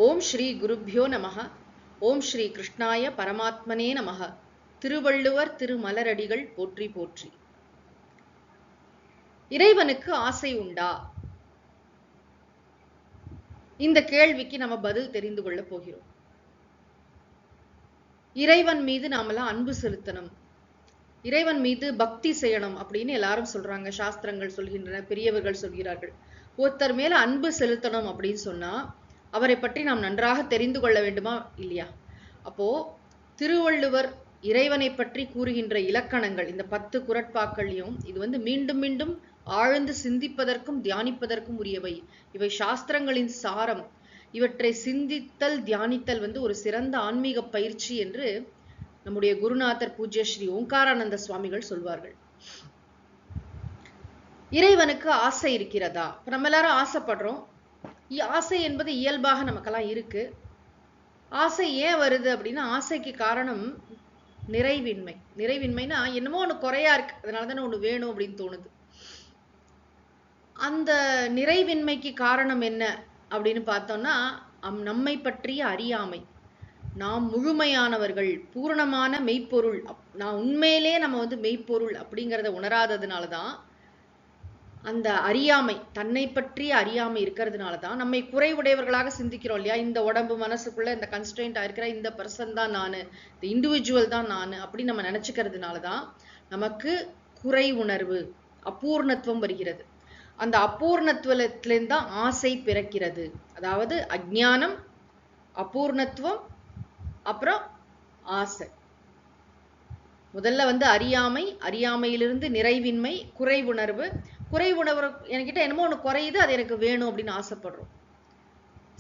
ஓம் ஸ்ரீ குருப்யோ நமஹ. ஓம் ஸ்ரீ கிருஷ்ணாய பரமாத்மனே நமஹ. திருவள்ளுவர் திருமலரடிகள் போற்றி போற்றி. இறைவனுக்கு ஆசை உண்டா? இந்த கேள்விக்கு நம்ம பதில் தெரிந்து கொள்ள போகிறோம். இறைவன் மீது நாமெல்லாம் அன்பு செலுத்தணும், இறைவன் மீது பக்தி செய்யணும் அப்படின்னு எல்லாரும் சொல்றாங்க. சாஸ்திரங்கள் சொல்கின்றன, பெரியவர்கள் சொல்கிறார்கள். ஒருத்தர் மேல அன்பு செலுத்தணும் அப்படின்னு சொன்னா அவரை பற்றி நாம் நன்றாக தெரிந்து கொள்ள வேண்டுமா இல்லையா? அப்போ திருவள்ளுவர் இறைவனை பற்றி கூறுகின்ற இலக்கணங்கள் இந்த 10 குறட்பாக்களையும் இது மீண்டும் மீண்டும் ஆழ்ந்து சிந்திப்பதற்கும் தியானிப்பதற்கும் உரியவை. இவை சாஸ்திரங்களின் சாரம். இவற்றை சிந்தித்தல் தியானித்தல் ஒரு சிறந்த ஆன்மீக பயிற்சி என்று நம்முடைய குருநாதர் பூஜ்ய ஸ்ரீ ஓங்காரானந்த சுவாமிகள் சொல்வார்கள். இறைவனுக்கு ஆசை இருக்கிறதா? நம்ம எல்லாரும் ஆசைப்படுறோம். ஆசை என்பது இயல்பாக நமக்கெல்லாம் இருக்கு. ஆசை ஏன் வருது அப்படின்னா, ஆசைக்கு காரணம் நிறைவின்மை. நிறைவின்மைனா என்னமோ ஒண்ணு குறையா இருக்கு, அதனாலதானே ஒண்ணு வேணும் அப்படின்னு தோணுது. அந்த நிறைவின்மைக்கு காரணம் என்ன அப்படின்னு பார்த்தோம்னா, நம்மை பற்றிய அறியாமை. நாம் முழுமையானவர்கள், பூரணமான மெய்ப்பொருள், நான் உண்மையிலே நம்ம மெய்ப்பொருள் அப்படிங்கிறத உணராததுனாலதான், அந்த அறியாமை, தன்னை பற்றிய அறியாமை இருக்கிறதுனாலதான் நம்மை குறைவுடையவர்களாக சிந்திக்கிறோம் இல்லையா? இந்த உடம்பு மனசுக்குள்ள இந்த கன்ஸ்ட்ரெயின்ட் ஆயிருக்கிற இந்த பர்சன் தான் நானு, இந்த இண்டிவிஜுவல் தான் நானு அப்படி நம்ம நினைச்சுக்கிறதுனாலதான் நமக்கு குறை உணர்வு, அபூர்ணத்துவம் வருகிறது. அந்த அபூர்ணத்துவத்திலிருந்து தான் ஆசை பிறக்கிறது. அதாவது அஞ்ஞானம், அபூர்ணத்துவம், அப்புறம் ஆசை. முதல்ல அறியாமை, அறியாமையிலிருந்து நிறைவின்மை, குறை உணர்வு. குறை உணர்வு என்கிட்ட என்னமோ ஒண்ணு குறையுது, அது எனக்கு வேணும் அப்படின்னு ஆசைப்படுறோம்.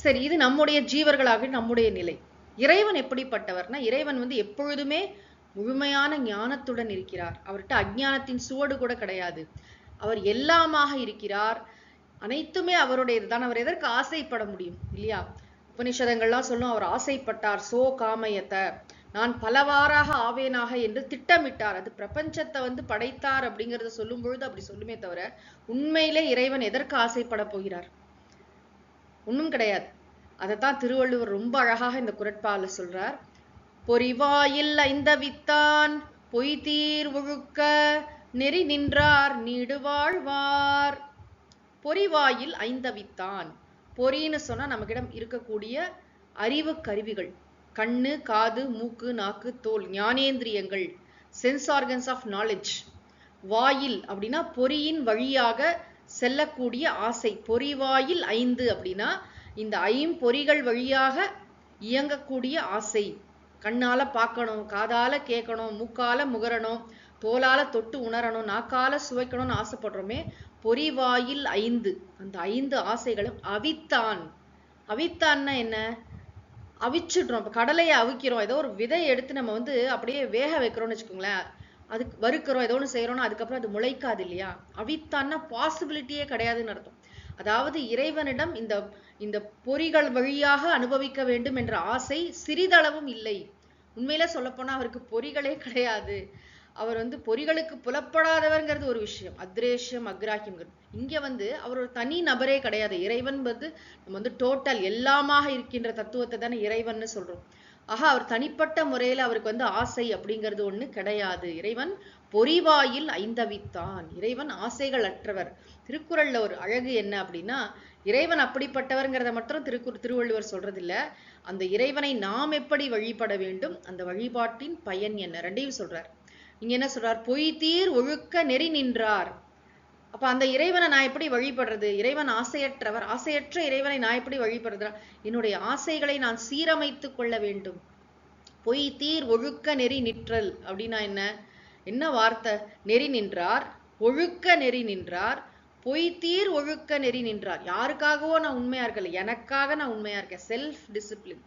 சரி, இது நம்முடைய ஜீவர்களாக நம்முடைய நிலை. இறைவன் எப்படிப்பட்டவர்னா, இறைவன் எப்பொழுதுமே முழுமையான ஞானத்துடன் இருக்கிறார். அவர்கிட்ட அஞ்ஞானத்தின் சுவடு கூட கிடையாது. அவர் எல்லாமாக இருக்கிறார். அனைத்துமே அவருடையதுதான். அவர் எதற்கு ஆசைப்பட முடியும் இல்லையா? உபனிஷதங்கள்லாம் சொல்லும், அவர் ஆசைப்பட்டார், சோ காமயத்தை, நான் பலவாறாக ஆவேனாக என்று திட்டமிட்டார். அது பிரபஞ்சத்தை படைத்தார் அப்படிங்கறத சொல்லும் பொழுது அப்படி சொல்லுமே தவிர, உண்மையிலே இறைவன் எதற்கு ஆசைப்பட போகிறார்? ஒண்ணும் கிடையாது. அதைத்தான் திருவள்ளுவர் ரொம்ப அழகாக இந்த குறட்பால சொல்றார். பொறிவாயில் ஐந்தவித்தான் பொய்தீர் ஒழுக்க நெறி நின்றார் நீடு வாழ்வார். பொறிவாயில் ஐந்தவித்தான். பொறின்னு சொன்னா நமக்கிடம் இருக்கக்கூடிய அறிவு கருவிகள், கண்ணு, காது, மூக்கு, நாக்கு, தோல், ஞானேந்திரியங்கள், சென்ஸ் ஆர்கன்ஸ் ஆஃப் நாலேஜ். வாயில் அப்படின்னா பொறியின் வழியாக செல்லக்கூடிய ஆசை. பொறிவாயில் 5 அப்படின்னா இந்த 5 பொறிகள் வழியாக இயங்கக்கூடிய ஆசை. கண்ணால பார்க்கணும், காதால கேட்கணும், மூக்கால முகரணும், தோலால தொட்டு உணரணும், நாக்கால சுவைக்கணும்னு ஆசைப்படுறோமே, பொறிவாயில் 5. அந்த 5 ஆசைகளும் அவித்தான். அவித்தான்னா என்ன? அவிச்சிடுறோம். இப்ப கடலையை அவிக்கிறோம், ஏதோ ஒரு விதை எடுத்து நம்ம அப்படியே வேக வைக்கிறோம்னு வச்சுக்கோங்களேன், அதுக்கு வறுக்கிறோம், ஏதோ ஒன்று செய்யறோம்னா அதுக்கப்புறம் அது முளைக்காது இல்லையா? அவித்தான்னா பாசிபிலிட்டியே கிடையாதுன்னு அர்த்தம். அதாவது இறைவனிடம் இந்த இந்த பொறிகள் வழியாக அனுபவிக்க வேண்டும் என்ற ஆசை சிறிதளவும் இல்லை. உண்மையில சொல்லப்போனா அவருக்கு பொறிகளே கிடையாது. அவர் பொறிகளுக்கு புலப்படாதவர்ங்கிறது ஒரு விஷயம், அத்ரேஷ்யம் அக்ராஹ்யம். இங்க அவர் ஒரு தனி நபரே கிடையாது. இறைவன் நம்ம டோட்டல் எல்லாமாக இருக்கின்ற தத்துவத்தை தானே இறைவன் சொல்றோம். ஆக அவர் தனிப்பட்ட முறையில அவருக்கு ஆசை அப்படிங்கிறது ஒண்ணு கிடையாது. இறைவன் பொறிவாயில் ஐந்தவித்தான். இறைவன் ஆசைகள் அற்றவர். திருக்குறள்ல ஒரு அழகு என்ன அப்படின்னா, இறைவன் அப்படிப்பட்டவர்ங்கிறத மட்டும் திருவள்ளுவர் சொல்றது இல்ல, அந்த இறைவனை நாம் எப்படி வழிபட வேண்டும், அந்த வழிபாட்டின் பயன் என்ன, ரெண்டையும் சொல்றார். இங்க என்ன சொல்றார்? பொய்தீர் ஒழுக்க நெறி நின்றார். அப்ப அந்த இறைவனை நான் எப்படி வழிபடுறது? இறைவன் ஆசையற்றவர். ஆசையற்ற இறைவனை நான் எப்படி வழிபடுறது? என்னுடைய ஆசைகளை நான் சீரமைத்துக் கொள்ள வேண்டும். பொய்தீர் ஒழுக்க நெறி நிற்றல் அப்படின்னா என்ன வார்த்தை? நெறி நின்றார், ஒழுக்க நெறி நின்றார், பொய்தீர் ஒழுக்க நெறி நின்றார். யாருக்காகவோ நான் உண்மையா இருக்கல, எனக்காக நான் உண்மையா இருக்கேன். Self discipline.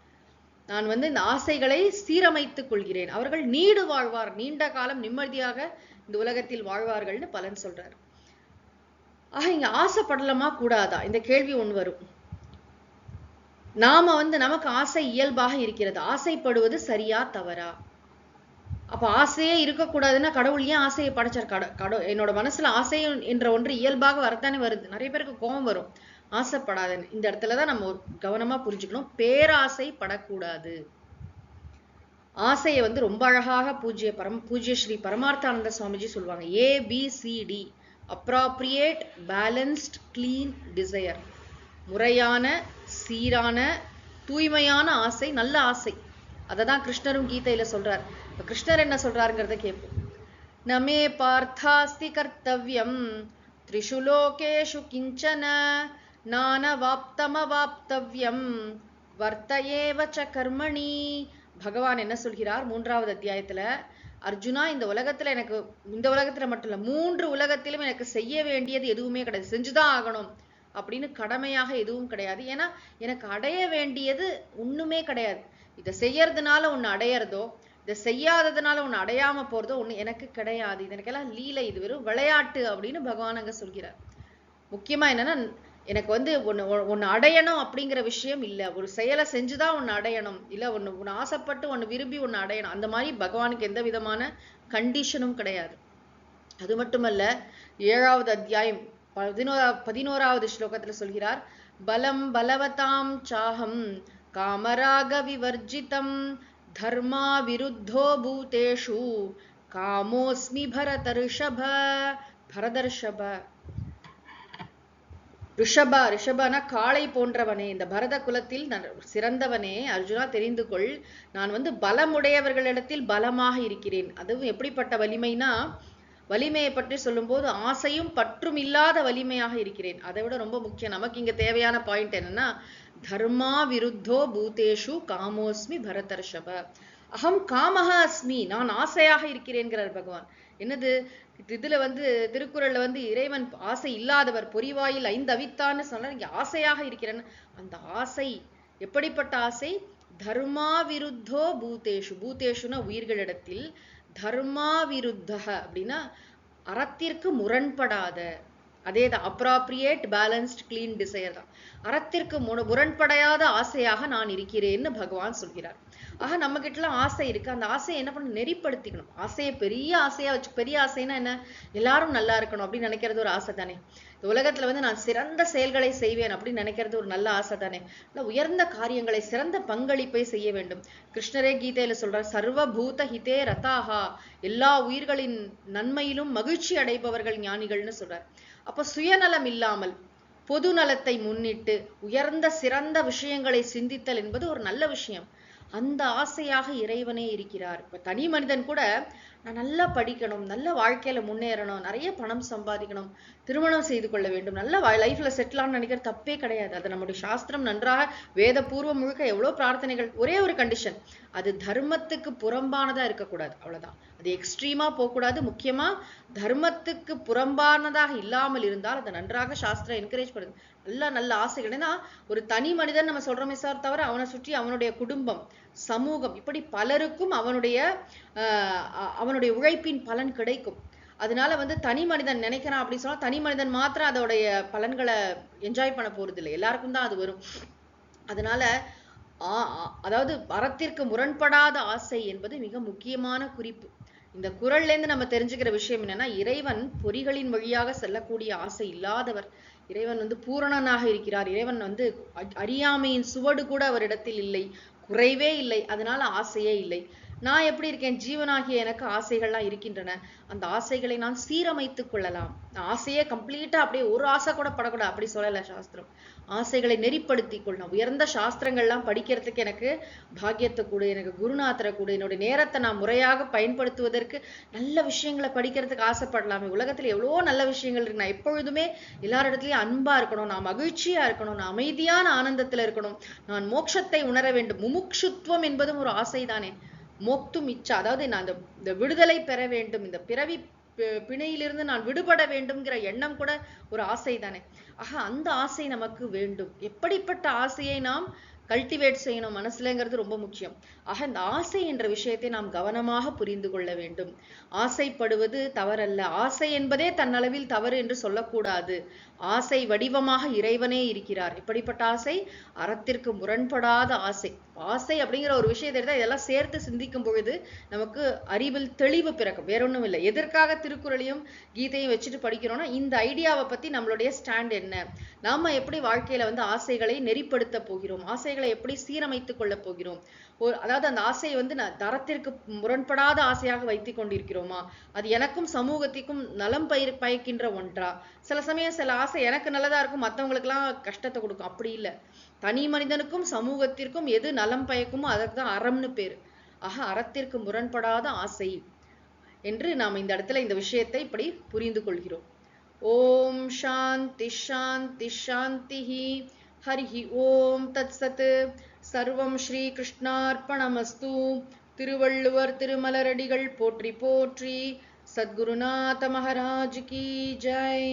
நான் இந்த ஆசைகளை சீரமைத்துக் கொள்கிறேன். அவர்கள் நீடு வாழ்வார், நீண்ட காலம் நிம்மதியாக இந்த உலகத்தில் வாழ்வார்கள்னு பலன் சொல்றார். ஆக இங்க ஆசைப்படலாமா கூடாதா, இந்த கேள்வி ஒண்ணு வரும். நாம நமக்கு ஆசை இயல்பாக இருக்கிறது. ஆசைப்படுவது சரியா தவறா? அப்ப ஆசையே இருக்கக்கூடாதுன்னா கடவுள் ஏன் ஆசையை படைச்சார்? என்னோட மனசுல ஆசை என்ற ஒன்று இயல்பாக வரத்தானே வருது. நிறைய பேருக்கு கோபம் வரும், ஆசைப்படாத. இந்த இடத்துலதான் நம்ம கவனமா புரிஞ்சுக்கணும். பேராசை படக்கூடாது. ஆசையை வந்து ரொம்ப அழகாக பூஜ்ய ஸ்ரீ பரமார்த்தானந்த சுவாமிஜி சொல்லுவாங்க. ABCD, appropriate, balanced, clean, desire. முறையான, சீரான, தூய்மையான ஆசை, நல்ல ஆசை. அததான் கிருஷ்ணரும் கீதையில சொல்றார். இப்ப கிருஷ்ணர் என்ன சொல்றாருங்கிறத கேட்போம். நமே பார்த்தாஸ்தி கர்த்தவ்யம் த்ரிஷு லோகேஷு கிஞ்சன நானவாப்தமவாப்தவ்யம் வர்த்தயேவ ச கர்மணி. பகவான் என்ன சொல்கிறார் 3வது அத்தியாயத்துல, அர்ஜுனா, இந்த உலகத்துல மட்டும் இல்ல, 3 உலகத்திலும் எனக்கு செய்ய வேண்டியது எதுவுமே கிடையாது, செஞ்சுதான் ஆகணும் அப்படின்னு கடமையாக எதுவும் கிடையாது. ஏன்னா எனக்கு அடைய வேண்டியது ஒண்ணுமே கிடையாது. இதை செய்யறதுனால ஒண்ணு அடையறதோ, இதை செய்யாததுனால ஒண்ணு அடையாம போறதோ ஒண்ணு எனக்கு கிடையாது. இது எனக்கெல்லாம் லீலை, இது வெறும் விளையாட்டு அப்படின்னு பகவான் அங்க சொல்கிறார். முக்கியமா என்னன்னா, எனக்கு வந்து ஒன்னு அடையணும் அப்படிங்கிற விஷயம் இல்ல. ஒரு செயலை செஞ்சுதான் ஒன்னு அடையணும், இல்ல ஒன்னு ஆசைப்பட்டு ஒன்னு விரும்பி ஒன்னு அடையணும். அந்த மாதிரி பகவானுக்கு எந்த விதமான கண்டிஷனும் கிடையாது. அது மட்டுமல்ல, 7வது அத்தியாயம் 11வது ஸ்லோகத்துல சொல்கிறார், பலம் பலவதாம் சாஹம் காமராக விவர்ஜிதம் தர்மா விருத்தோ பூதேஷு காமோஸ்மி பரதர்ஷப. பரதர்ஷப, ரிஷபனா காளை போன்றவனே, இந்த பரத குலத்தில் சிறந்தவனே அர்ஜுனா, தெரிந்து கொள், நான் வந்து பலமுடையவர்களிடத்தில் பலமாக இருக்கிறேன். அதுவும் எப்படிப்பட்ட வலிமைனா, வலிமையை பற்றி சொல்லும் போது ஆசையும் பற்றும் இல்லாத வலிமையாக இருக்கிறேன். அதை விட ரொம்ப முக்கியம், நமக்கு இங்க தேவையான பாயிண்ட் என்னன்னா, தர்மா விருத்தோ பூதேஷு காமோஸ்மி பரதர்ஷப. அகம் காமஹ அஸ்மி, நான் ஆசையாக இருக்கிறேன்கிறார் பகவான். என்னது இதுல வந்து திருக்குறள்ல வந்து இறைவன் ஆசை இல்லாதவர், பொறிவாயில் 5 அவித்தான்னு சொன்னார். இங்க ஆசையாக இருக்கிறேன். அந்த ஆசை எப்படிப்பட்ட ஆசை? தர்மா விருத்தோ பூதேஷு. பூதேஷுனா உயிர்களிடத்தில், தர்மா விருத்தக அப்படின்னா அறத்திற்கு முரண்படாத, அதேதான் அப்ராப்ரியேட், பேலன்ஸ்ட், கிளீன், டிசையர் தான். அறத்திற்கு முரண்படாத ஆசையாக நான் இருக்கிறேன்னு பகவான் சொல்கிறார். ஆக நம்ம கிட்டலாம் ஆசை இருக்கு. அந்த ஆசையை என்ன பண்ண, நெறிப்படுத்திக்கணும். ஆசையை பெரிய ஆசையா வச்சு, பெரிய ஆசைன்னா என்ன, எல்லாரும் நல்லா இருக்கணும் அப்படின்னு நினைக்கிறது ஒரு ஆசை தானே. இந்த உலகத்துல வந்து நான் சிறந்த செயல்களை செய்வேன் அப்படின்னு நினைக்கிறது ஒரு நல்ல ஆசை தானே. உயர்ந்த காரியங்களை, சிறந்த பங்களிப்பை செய்ய வேண்டும். கிருஷ்ணரே கீதையில சொல்றார், சர்வபூத ஹிதே ரதாஹா, எல்லா உயிர்களின் நன்மையிலும் மகிழ்ச்சி அடைபவர்கள் ஞானிகள்னு சொல்றார். அப்ப சுயநலம் இல்லாமல் பொது நலத்தை முன்னிட்டு உயர்ந்த சிறந்த விஷயங்களை சிந்தித்தல் என்பது ஒரு நல்ல விஷயம். அந்த ஆசையாக இறைவனே இருக்கிறார். இப்ப தனி மனிதன் கூட, நான் நல்லா படிக்கணும், நல்ல வாழ்க்கையில முன்னேறணும், நிறைய பணம் சம்பாதிக்கணும், திருமணம் செய்து கொள்ள வேண்டும், நல்ல லைஃப்ல செட்டில் ஆகணும்னு நினைக்கிற தப்பே கிடையாது. அது நம்முடைய சாஸ்திரம் நன்றாக, வேத பூர்வம் முழுக்க எவ்வளவு பிரார்த்தனைகள். ஒரே ஒரு கண்டிஷன், அது தர்மத்துக்கு புறம்பானதா இருக்கக்கூடாது, அவ்வளவுதான். அது எக்ஸ்ட்ரீமா போகக்கூடாது. முக்கியமா தர்மத்துக்கு புறம்பானதாக இல்லாமல் இருந்தால் அது நன்றாக சாஸ்திரம் என்கரேஜ் பண்ணுது. நல்ல ஆசைகள். ஏன்னா ஒரு தனி மனிதன் நம்ம சொல்றோமே சார் தவிர, அவனை சுற்றி அவனுடைய குடும்பம், சமூகம், இப்படி பலருக்கும் அவனுடைய உழைப்பின் பலன் கிடைக்கும். அதனால வந்து தனி மனிதன் நினைக்கிறான் அப்படின்னு சொன்னா, தனி மனிதன் மாத்திரம் அதோடைய பலன்களை என்ஜாய் பண்ண போறது இல்லை, எல்லாருக்கும் தான் அது வரும். அதனால அதாவது அறத்திற்கு முரண்படாத ஆசை என்பது மிக முக்கியமான குறிப்பு. இந்த குறள்ல இருந்து நம்ம தெரிஞ்சுக்கிற விஷயம் என்னன்னா, இறைவன் பொறிகளின் வழியாக செல்லக்கூடிய ஆசை இல்லாதவர். இறைவன் வந்து பூரணனாக இருக்கிறார். இறைவன் வந்து அறியாமையின் சுவடு கூட அவரிடத்தில் இல்லை, குறைவே இல்லை. அதனால ஆசையே இல்லை. நான் எப்படி இருக்கேன், ஜீவனாகிய எனக்கு ஆசைகள்லாம் இருக்கின்றன. அந்த ஆசைகளை நான் சீரமைத்துக் கொள்ளலாம். ஆசையே கம்ப்ளீட்டா அப்படியே ஒரு ஆசை கூட படக்கூடாது அப்படி சொல்லல சாஸ்திரம். ஆசைகளை நெறிப்படுத்திக் கொள்ளணும். உயர்ந்த சாஸ்திரங்கள்லாம் படிக்கிறதுக்கு எனக்கு பாக்கியத்தை கொடு, எனக்கு குருநாதரை கொடு, என்னுடைய நேரத்தை நான் முறையாக பயன்படுத்துவதற்கு நல்ல விஷயங்களை படிக்கிறதுக்கு ஆசைப்படலாமே. உலகத்துல எவ்வளவோ நல்ல விஷயங்கள் இருக்கு. நான் எப்பொழுதுமே எல்லாரிடத்துலயும் அன்பா இருக்கணும், நான் மகிழ்ச்சியா இருக்கணும், நான் அமைதியான ஆனந்தத்துல இருக்கணும், நான் மோட்சத்தை உணர வேண்டும். முமுட்சுத்துவம் என்பதும் ஒரு ஆசைதானே. மோக்தும் இச்சா, அதாவது நான் இந்த விடுதலை பெற வேண்டும், இந்த பிறவி பிணையிலிருந்து நான் விடுபட வேண்டும்ங்கிற எண்ணம் கூட ஒரு ஆசை தானே. ஆக அந்த ஆசை நமக்கு வேண்டும். எப்படிப்பட்ட ஆசையை நாம் கல்டிவேட் செய்யணும் மனசுலங்கிறது ரொம்ப முக்கியம். ஆக இந்த ஆசை என்ற விஷயத்தை நாம் கவனமாக புரிந்து கொள்ள வேண்டும். ஆசைப்படுவது தவறல்ல, ஆசை என்பதே தன்னளவில் தவறு என்று சொல்லக்கூடாது. ஆசை வடிவமாக இறைவனே இருக்கிறார். இப்படிப்பட்ட ஆசை அறத்திற்கு முரண்படாத ஆசை. ஆசை அப்படிங்கிற ஒரு விஷயத்தை எடுத்தா இதெல்லாம் சேர்த்து சிந்திக்கும் பொழுது நமக்கு அறிவில் தெளிவு பிறக்கும். வேற ஒன்றும் இல்லை. எதற்காக திருக்குறளையும் கீதையும் வச்சுட்டு படிக்கிறோம்னா, இந்த ஐடியாவை பத்தி நம்மளுடைய ஸ்டாண்ட் என்ன, நாம எப்படி வாழ்க்கையில வந்து ஆசைகளை நெறிப்படுத்த போகிறோம், ஆசைகளை எப்படி சீரமைத்துக் கொள்ள போகிறோம், அதாவது அந்த ஆசையை வந்து தரத்திற்கு முரண்படாத ஆசையாக வைத்துக் கொண்டிருக்கிறோமா, அது எனக்கும் சமூகத்திற்கும் நலம் பயக்கின்ற ஒன்றா. சில சமயம் சில ஆசை எனக்கு நல்லதா இருக்கும், மற்றவங்களுக்கு எல்லாம் கஷ்டத்தை கொடுக்கும். அப்படி இல்லை. தனி மனிதனுக்கும் சமூகத்திற்கும் எது நலம் பயக்குமோ அதற்கு தான் அறம்னு பேரு. ஆக அறத்திற்கு முரண்படாத ஆசை என்று நாம் இந்த இடத்துல இந்த விஷயத்தை இப்படி புரிந்து கொள்கிறோம். ஓம் சாந்தி சாந்தி சாந்திஹி. ஹரிஹி ஓம் தத் சத். சர்வம் ஸ்ரீ கிருஷ்ணார்ப்பணமஸ்து. திருவள்ளுவர் திருமலரடிகள் போற்றி போற்றி. சத்குருநாத மகாராஜ் கி ஜெய்.